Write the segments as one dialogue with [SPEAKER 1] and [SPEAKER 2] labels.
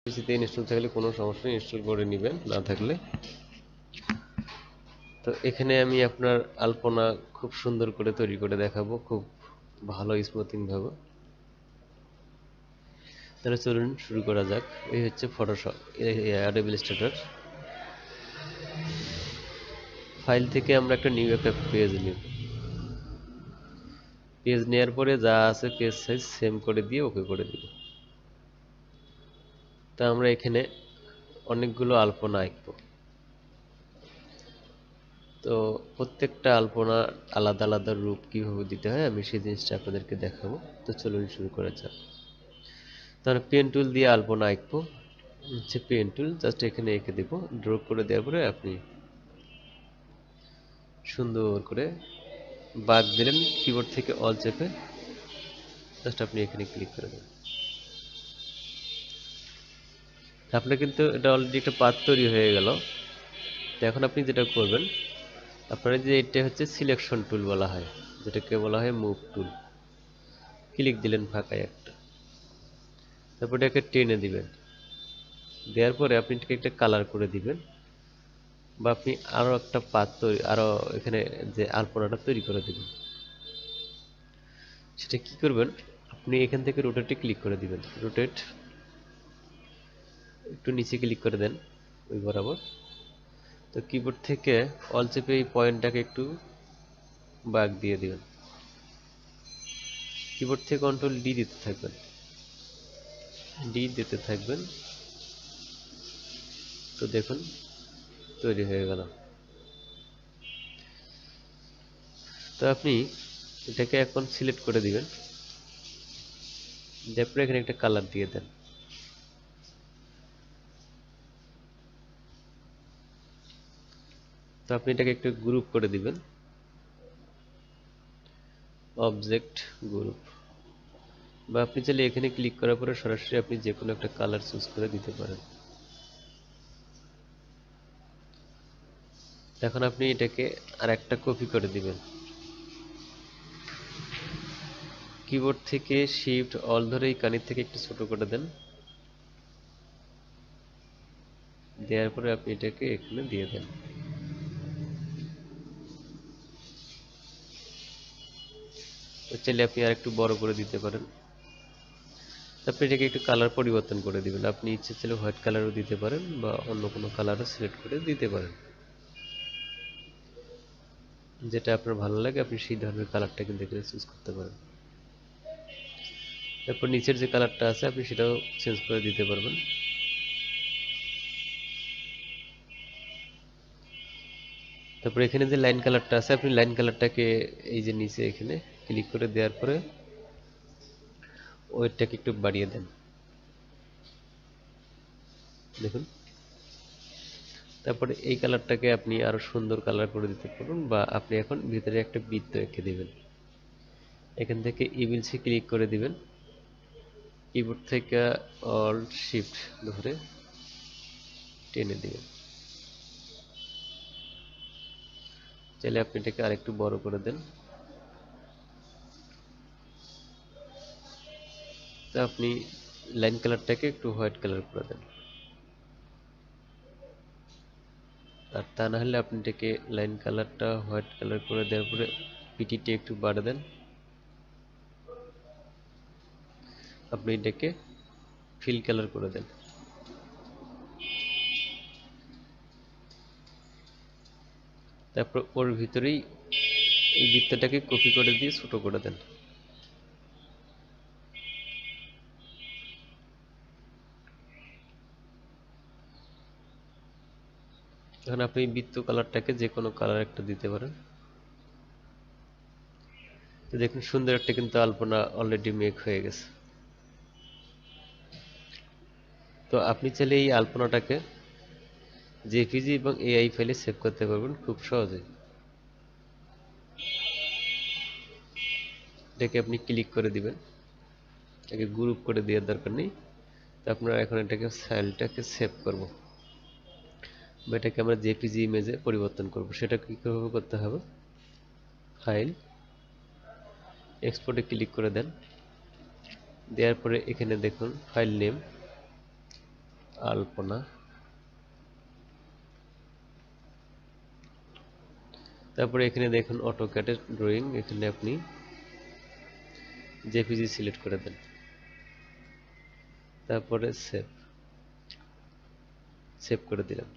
[SPEAKER 1] পিসিতে ইনস্টল থাকলে কোনো সমস্যা নেই, ইনস্টল করে নেবেন না থাকলে। তো এখানে আমি আপনার আলপনা খুব সুন্দর করে তৈরি করে দেখাবো, খুব ভালো স্মুথিং ভাবে। তাহলে চলুন শুরু করা যাক। এই হচ্ছে ফটোশপ, অ্যাডোবি ইলাস্ট্রেটর। ফাইল থেকে আমরা একটা নিউ একটা পেজ নিব। পেজ নেওয়ার পরে যা আছে পেজ সাইজ সেম করে দিয়ে ওকে করে দিব। তা আমরা এখানে অনেকগুলো আলপনা আঁকবো। তো প্রত্যেকটা আলপনা আলাদা আলাদা রূপ কিভাবে দিতে হয় আমি সেই জিনিসটা আপনাদেরকে দেখাবো। তো চলুন শুরু করা যাক। তাহলে পেন টুল দিয়ে আলপনা আঁকবো। হচ্ছে পেন টুল, জাস্ট এখানে এঁকে দেবো। ড্র করে দেওয়ার পরে আপনি সুন্দর করে বাঁক দিলেন, কিবোর্ড থেকে অল চেপে জাস্ট আপনি এখানে ক্লিক করে দেবেন। আপনার কিন্তু এটা অলরেডি একটা পাথ তৈরি হয়ে গেল। তো এখন আপনি যেটা করবেন, আপনার যে এটা হচ্ছে সিলেকশন টুল বলা হয়, যেটাকে বলা হয় মুভ টুল। ক্লিক দিলেন ফাঁকায় একটা, তারপর এটাকে টেনে দিবেন। দেওয়ার পরে আপনি এটাকে একটা কালার করে দিবেন, বা আপনি আরো একটা পাথ তৈরি, আরো এখানে যে আলপনাটা তৈরি করে দিবেন। সেটা কি করবেন, আপনি এখান থেকে রোটেটে ক্লিক করে দিবেন। রোটেট একটু নিচে ক্লিক করে দেন ওই বরাবর। তো কিবোর্ড থেকে অল চেপে এই পয়েন্টটাকে একটু বাঁক দিয়ে দিবেন। কিবোর্ড থেকে কন্ট্রোল ডি দিতে থাকবেন, ডি দিতে থাকবেন। তো দেখুন তৈরি হয়ে গেল। তো আপনি এটাকে এখন সিলেক্ট করে দিবেন, তারপরে এখানে একটা কালার দিয়ে দেন। তো আপনি এটাকে একটু গ্রুপ করে দিবেন, অবজেক্ট গ্রুপ। বা আপনি চাইলে এখানে ক্লিক করার পরে সরাসরি আপনি যে কোনো একটা কালার চুজ করে দিতে পারেন। এখন আপনি এটাকে আর একটা কপি করে দিবেন। কিবোর্ড থেকে শিফট অল ধরে এই কানির থেকে একটু ছোট করে দেন। দেওয়ার পরে আপনি এটাকে এখানে দিয়ে দেন। চাইলে আপনি আর একটু বড় করে দিতে পারেন। আপনি এটাকে একটু কালার পরিবর্তন করে দিবেন। আপনি ইচ্ছে চাইলে হোয়াইট কালারও দিতে পারেন বা অন্য কোনো কালারও সিলেক্ট করে দিতে পারেন। যেটা আপনার ভালো লাগে আপনি সেই ধরনের কালারটা কিন্তু এখানে চুজ করতে পারেন। তারপর নিচের যে কালারটা আছে আপনি সেটাও চেঞ্জ করে দিতে পারবেন। তারপর এখানে যে লাইন কালারটা আছে আপনি লাইন কালারটাকে এই যে নিচে এখানে ক্লিক করে দেওয়ার পরে ওয়েটটাকে একটু বাড়িয়ে দেন। দেখুন, তারপরে এই কালারটাকে আপনি আরো সুন্দর কালার করে দিতে পারবেন, বা আপনি এখন ভিতরে একটা বৃত্ত এঁকে দিবেন। এখান থেকে ইমেজে ক্লিক করে দিবেন, কিবোর্ড থেকে অল্ট শিফট ধরে টেনে দিবেন। চাইলে আপনি এটাকে আরেকটু বড় করে দেন। তো আপনি লাইন কালারটাকে একটু হোয়াইট কালার করে দেন। আর তা না হলে আপনি এটাকে লাইন কালারটা হোয়াইট কালার করে দেওয়ার পরে পিটিটি একটু বাড়িয়ে দেন। আপনি এটাকে ফিল কালার করে দেন। তারপর ওর ভিতরেই এই বৃত্তটাকে কপি করে দিয়ে ছোট করে দেন। এখন আপনি বৃত্ত কালারটাকে যে কোনো কালার একটা দিতে পারেন। তো দেখুন সুন্দর একটা কিন্তু আলপনা অলরেডি মেক হয়ে গেছে। তো আপনি চাইলে এই আলপনাটাকে জেপিজি এবং এআই ফাইলে সেভ করতে পারবেন খুব সহজে। এটাকে আপনি ক্লিক করে দিবেন, এটাকে গ্রুপ করে দেওয়ার দরকার নেই। তো আপনারা এখন এটাকে ফাইলটাকে সেভ করব, বা এটাকে আমরা জেপিজি ইমেজে পরিবর্তন করব। সেটা কিভাবে করতে হবে, ফাইল এক্সপোর্টে ক্লিক করে দেন। দেওয়ার পরে এখানে দেখুন ফাইল নেম, আলপনা, তারপরে এখানে দেখুন অটোক্যাডের ড্রয়িং, এখানে আপনি জেপিজি সিলেক্ট করে দেন, তারপরে সেভ করে দিলাম।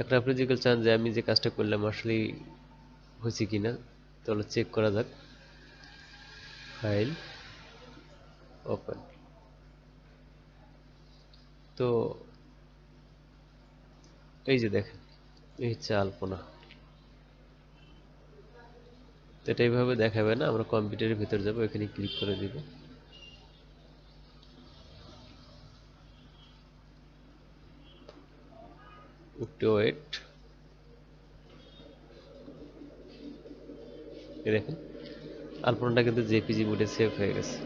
[SPEAKER 1] এখন আপনি যদি চান যে আমি যে কাজটা করলাম আসলে হয়েছে কিনা, তাহলে চেক করা যাক। File, open. তো এই যে দেখেন, এই হচ্ছে আলপনা। তো এটা এইভাবে দেখাবে না, আমরা কম্পিউটারের ভিতর যাব, এখানে ক্লিক করে দিব। একটু ওয়েট, দেখেন আলপনাটা কিন্তু জেপিজি মোডে সেভ হয়ে গেছে।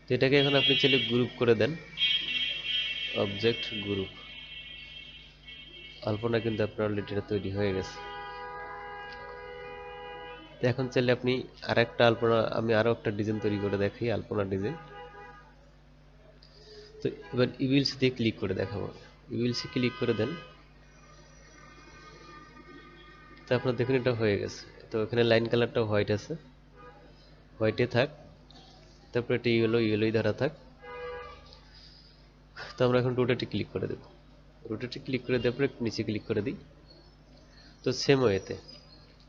[SPEAKER 1] তো এটাকে এখন আপনি চাইলে গ্রুপ করে দেন, অবজেক্ট গ্রুপ। আলপনা কিন্তু আপনার অলরেডি তৈরি হয়ে গেছে। তো এখন চাইলে আপনি আরেকটা আলপনা, আমি আরো একটা ডিজাইন তৈরি করে দেখাই, আলপনা ডিজাইন। তো এবার ইউএলসি দিয়ে ক্লিক করে দেখাবো, ইউএলসি ক্লিক করে দেন। তো আপনার দেখুন এটা হয়ে গেছে। তো এখানে লাইন কালারটা হোয়াইট আছে, হোয়াইটে থাক, তারপরে এটা ইয়েলোই ধরা থাক। তো আমরা এখন রোটেটে ক্লিক করে দেব, রোটেটে ক্লিক করে দেওয়ার পরে নিচে ক্লিক করে দিই। তো সেম ওয়েতে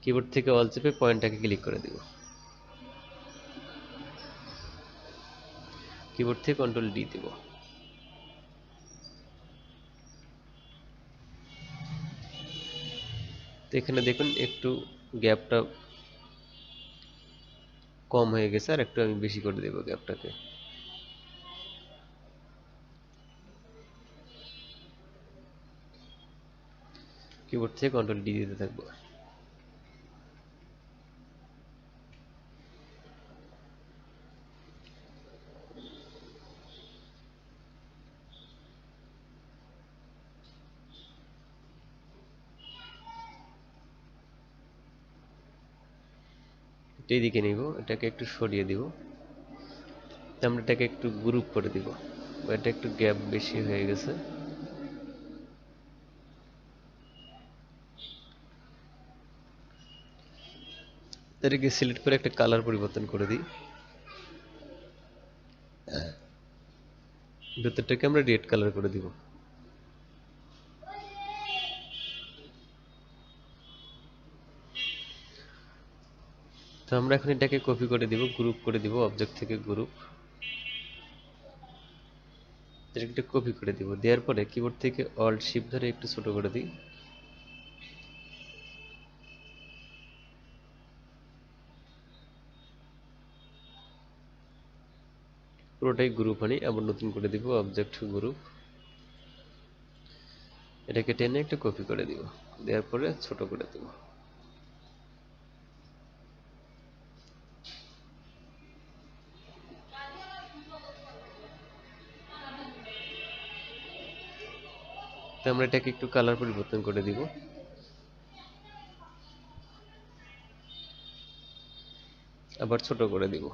[SPEAKER 1] কিবোর্ড থেকে অল চেপে পয়েন্টটাকে ক্লিক করে দিব, কিবোর্ড থেকে কন্ট্রোল ডি দিব। তো এখানে দেখুন একটু গ্যাপটা কম হয়ে গেছে, আর একটু আমি বেশি করে দেব গ্যাপটাকে। কিবোর্ড থেকে কন্ট্রোল ডি দিতে থাকবো। এইদিকে নিব, এটাকে একটু সরিয়ে দিব, আমরা এটাকে একটু গ্রুপ করে দিব, এটা একটু গ্যাপ বেশি হয়ে গেছে। এটাকে সিলেক্ট করে একটা কালার পরিবর্তন করে দিই, ভেতরটাকে আমরা রেড কালার করে দিব। তো আমরা এখন এটাকে কপি করে দিব, গ্রুপ করে দিব, অবজেক্ট থেকে গ্রুপ, এটাকে কপি করে দিব। দেওয়ার পরে কিবোর্ড থেকে অল্ট শিফট ধরে একটু ছোট করে দিই, পুরোটাই গ্রুপ আনি, আবার নতুন করে দিব অবজেক্ট গ্রুপ, এটাকে টেনে একটু কপি করে দিব, দেওয়ার পরে ছোট করে দিব। তো আমরা এটাকে একটু কালার পরিবর্তন করে দিব, আবার ছোট করে দিব।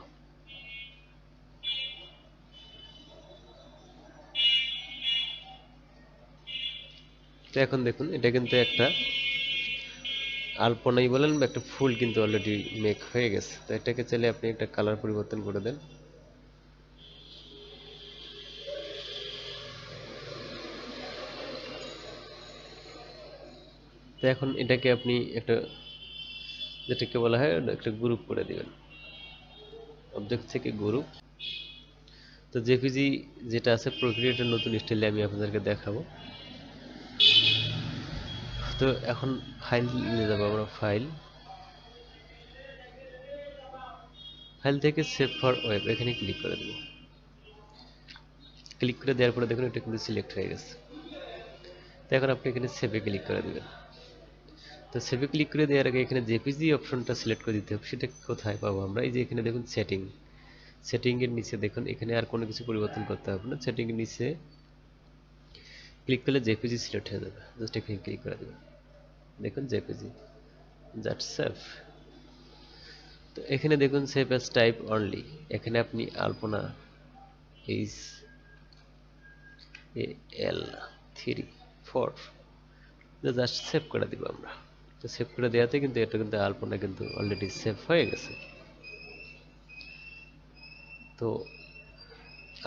[SPEAKER 1] তো এখন দেখুন এটা কিন্তু একটা আলপনাই বলেন বা একটা ফুল কিন্তু অলরেডি মেক হয়ে গেছে। তো এটাকে চাইলে আপনি একটা কালার পরিবর্তন করে দেন, তো এখন এটাকে আপনি একটা, যেটাকে বলা হয় একটা গ্রুপ করে দিবেন, অবজেক্ট থেকে গ্রুপ। তো জেপিজি যেটা আছে প্রক্রিয়াটা নতুন স্টাইলে আমি আপনাদেরকে দেখাবো। তো এখন ফাইল নিয়ে যাবো আমরা, ফাইল, ফাইল থেকে সেভ ফর ওয়েব এখানে ক্লিক করে দেব। ক্লিক করে দেওয়ার পরে দেখুন এটা কিন্তু সিলেক্ট হয়ে গেছে। তো এখন আপনি এখানে সেভে ক্লিক করে দেবেন। তো সেভে ক্লিক করে দেওয়ার আগে এখানে জেপিজি অপশনটা সিলেক্ট করে দিতে হবে। সেটা কোথায় পাবো আমরা? এই যে এখানে দেখুন সেটিং, সেটিং এর নিচে দেখুন এখানে আর কোনো কিছু পরিবর্তন করতে হবে না। সেটিং এর নিচে ক্লিক করলে জেপিজি সিলেক্ট হয়ে যাবে, জাস্ট এখানে ক্লিক করে দেবেন। দেখুন জেপিজি, জাস্ট সেভ। তো এখানে দেখুন সেভ অ্যাজ টাইপ অনলি, এখানে আপনি Alpana H A L 3 4 just save করে দিব আমরা। তো সেভ করে দেওয়াতে কিন্তু এটা কিন্তু আলপনা কিন্তু অলরেডি সেভ হয়ে গেছে। তো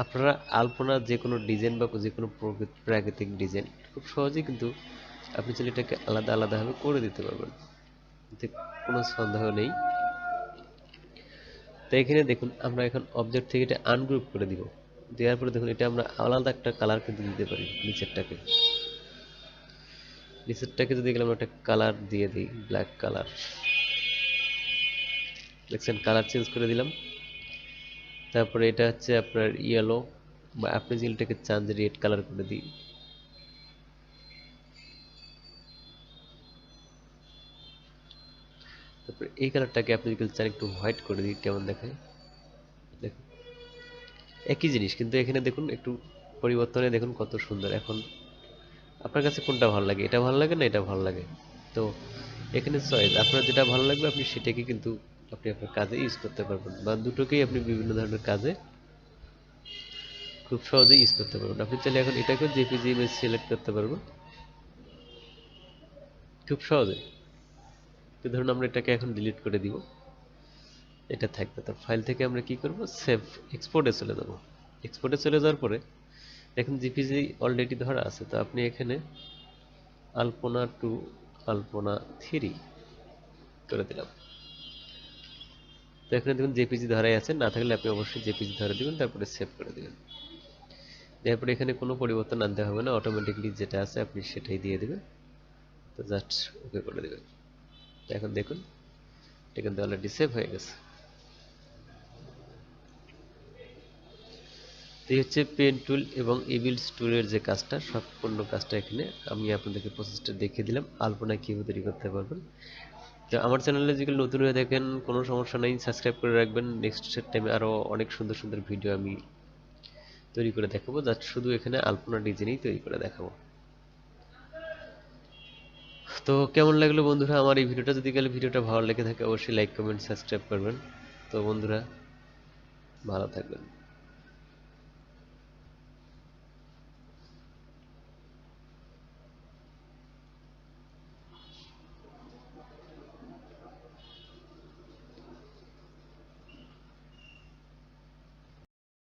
[SPEAKER 1] আপনারা আলপনার যে কোনো ডিজাইন বা যে কোনো প্রাকৃতিক ডিজাইন খুব সহজেই কিন্তু আপনি চাইলে এটাকে আলাদা আলাদাভাবে করে দিতে পারবেন, এতে কোনো সন্দেহ নেই। তো এখানে দেখুন আমরা এখন অবজেক্ট থেকে এটা আনগ্রুপ করে দিব, দেওয়ার পরে দেখুন এটা আমরা আলাদা একটা কালার কিন্তু দিতে পারি। নিচেরটাকে যদি আমরা একটা কালার দিয়ে দিই, ব্ল্যাক কালার, দেখছেন কালার চেঞ্জ করে দিলাম। তারপরে এটা হচ্ছে আপনার ইয়েলো, বা আপনি যদি এটাকে চান যে রেড কালার করে দিই, তারপরে এই কালারটাকে আপনি যদি চান একটু হোয়াইট করে দিই, কেমন দেখায় দেখুন। একই জিনিস কিন্তু এখানে দেখুন একটু পরিবর্তনে দেখুন কত সুন্দর। এখন আপনার কাছে কোনটা ভালো লাগে, এটা ভালো লাগে না এটা ভালো লাগে, তো এখানে চয়েস, আপনার যেটা ভালো লাগবে আপনি সেটাকে কিন্তু আপনি আপনার কাজে ইউজ করতে পারবেন, বা দুটোকেই আপনি বিভিন্ন ধরনের কাজে খুব সহজেই ইউজ করতে পারবেন। আপনি চাইলে এখন এটাকেও জেপিজি ইমেজ সিলেক্ট করতে পারবেন খুব সহজে। তো ধরুন আমরা এটাকে এখন ডিলিট করে দিব, এটা থাকবে। তো ফাইল থেকে আমরা কি করব, সেভ এক্সপোর্টে চলে যাব। এক্সপোর্টে চলে যাওয়ার পরে এখন জেপিজি অলরেডি ধরা আছে, তো আপনি এখানে আলপনা 2 আলপনা 3 করে দিলাম। তো এখানে দেখুন জেপিজি ধরাই আছে, না থাকলে আপনি অবশ্যই জেপিজি ধরে দিবেন, তারপরে সেভ করে দিবেন। তারপরে এখানে কোনো পরিবর্তন আনতে হবে না, অটোমেটিকলি যেটা আছে আপনি সেটাই দিয়ে দিবেন। তো জাস্ট ওকে করে দিবেন। এখন দেখুন এটা কিন্তু অলরেডি সেভ হয়ে গেছে। এই হচ্ছে পেন টুল এবং ইবিল্স টুলের যে কাজটা, সম্পূর্ণ কাজটা এখানে আমি আপনাদেরকে প্রসেসটা দেখিয়ে দিলাম, আলপনা কিভাবে তৈরি করতে পারবেন। তো আমার চ্যানেলে যদি নতুন হয়ে থাকেন কোনো সমস্যা নেই, সাবস্ক্রাইব করে রাখবেন। নেক্সট টাইমে আরও অনেক সুন্দর সুন্দর ভিডিও আমি তৈরি করে দেখাবো, জাস্ট শুধু এখানে আলপনা ডিজাইনই তৈরি করে দেখাবো। তো কেমন লাগলো বন্ধুরা আমার এই ভিডিওটা, যদি ভিডিওটা ভালো লেগে থাকে অবশ্যই লাইক কমেন্ট সাবস্ক্রাইব করবেন। তো বন্ধুরা ভালো থাকবেন।